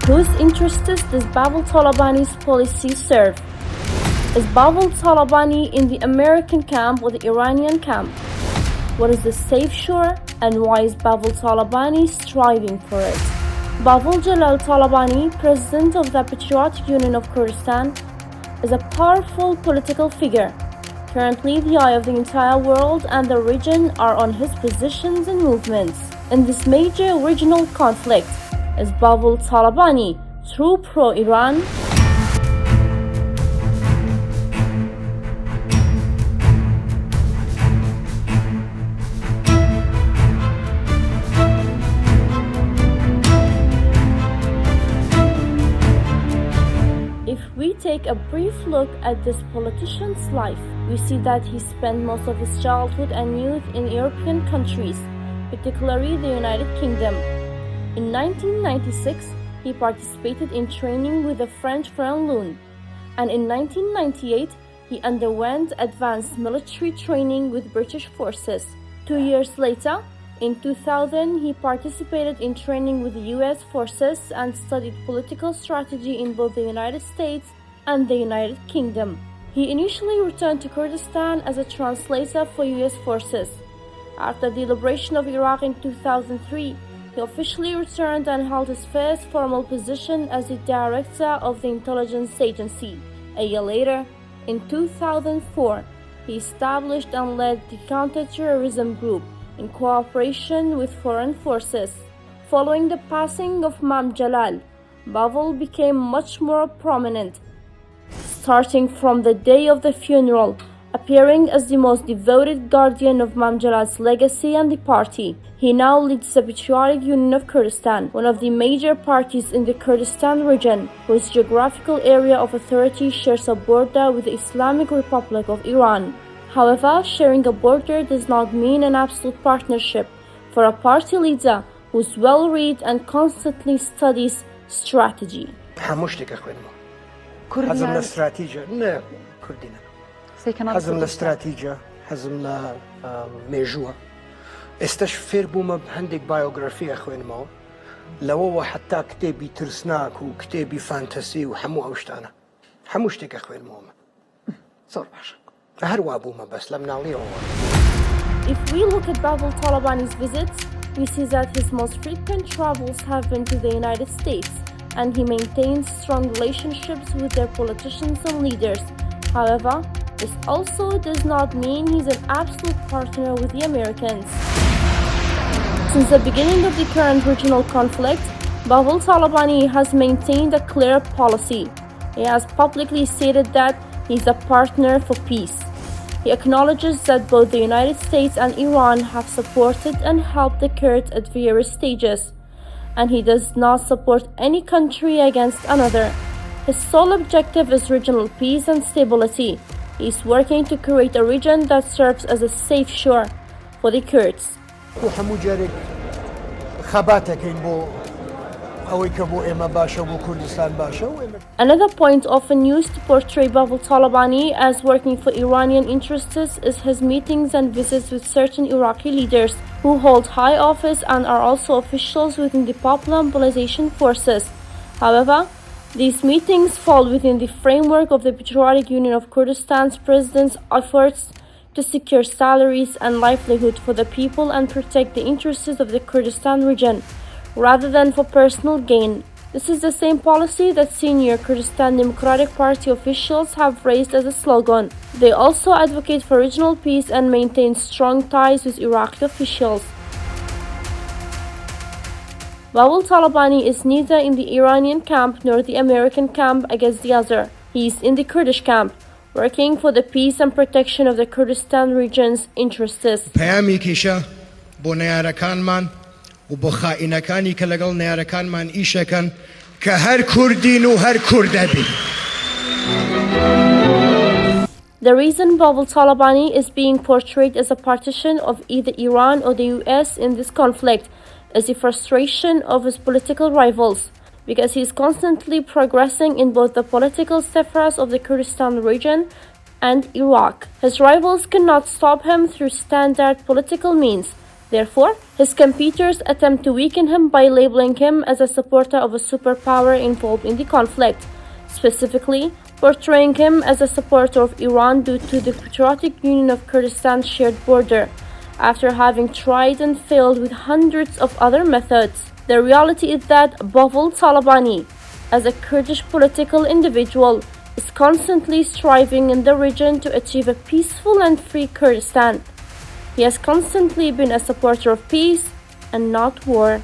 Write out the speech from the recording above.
Whose interests does Bafel Talabani's policy serve? Is Bafel Talabani in the American camp or the Iranian camp? What is the safe shore, and why is Bafel Talabani striving for it? Bafel Jalal Talabani, president of the Patriotic Union of Kurdistan, is a powerful political figure. Currently, the eye of the entire world and the region are on his positions and movements. In this major regional conflict, is Bafel Talabani true pro-Iran? If we take a brief look at this politician's life, we see that he spent most of his childhood and youth in European countries, particularly the United Kingdom. In 1996, he participated in training with the French Front Lune, and in 1998, he underwent advanced military training with British forces. 2 years later, in 2000, he participated in training with the US forces and studied political strategy in both the United States and the United Kingdom. He initially returned to Kurdistan as a translator for US forces. After the liberation of Iraq in 2003, he officially returned and held his first formal position as the director of the intelligence agency. A year later, in 2004, he established and led the counter-terrorism group in cooperation with foreign forces. Following the passing of Mam Jalal, Bafel became much more prominent, starting from the day of the funeral, appearing as the most devoted guardian of Mam Jalal's legacy and the party. He now leads the Patriotic Union of Kurdistan, one of the major parties in the Kurdistan region, whose geographical area of authority shares a border with the Islamic Republic of Iran. However, sharing a border does not mean an absolute partnership for a party leader who's well-read and constantly studies strategy. حزم الاستراتيجية نه كردنا حزم الاستراتيجية حزم ميجوة استشفير بوما بهندك بايوغرافية أخوين ماو لو حتى كتابي ترسناك وكتابي فانتسي وحمو أوشتانا حموشتك أخوين ماو صور باشا هروا بوما بس لم نعليه. If we look at Bafel Talabani's visits, we see that his most frequent travels have been to the United States, and he maintains strong relationships with their politicians and leaders. However, this also does not mean he's an absolute partner with the Americans. Since the beginning of the current regional conflict, Bafel Talabani has maintained a clear policy. He has publicly stated that he's a partner for peace. He acknowledges that both the United States and Iran have supported and helped the Kurds at various stages, and he does not support any country against another. His sole objective is regional peace and stability. He is working to create a region that serves as a safe shore for the Kurds. Another point often used to portray Bafel Talabani as working for Iranian interests is his meetings and visits with certain Iraqi leaders who hold high office and are also officials within the Popular Mobilization Forces. However, these meetings fall within the framework of the Patriotic Union of Kurdistan's president's efforts to secure salaries and livelihood for the people and protect the interests of the Kurdistan region, rather than for personal gain. This is the same policy that senior Kurdistan Democratic Party officials have raised as a slogan. They also advocate for regional peace and maintain strong ties with Iraqi officials. Bafel Talabani is neither in the Iranian camp nor the American camp against the other. He is in the Kurdish camp, working for the peace and protection of the Kurdistan region's interests. وبۆ خائینەکانی کە لەگەڵ نێارەکانمان ئیشەکەن کە هەر کوردین و هەر کوردەبین. The reason Bafel Talabani is being portrayed as a partisan of either Iran or the US in this conflict is the frustration of his political rivals, because he is constantly progressing in both the political spheres of the Kurdistan region and Iraq. His rivals cannot stop him through standard political means, Therefore, his competitors attempt to weaken him by labeling him as a supporter of a superpower involved in the conflict, specifically portraying him as a supporter of Iran due to the Patriotic Union of Kurdistan's shared border, after having tried and failed with hundreds of other methods. The reality is that Bafel Talabani, as a Kurdish political individual, is constantly striving in the region to achieve a peaceful and free Kurdistan. He has constantly been a supporter of peace and not war.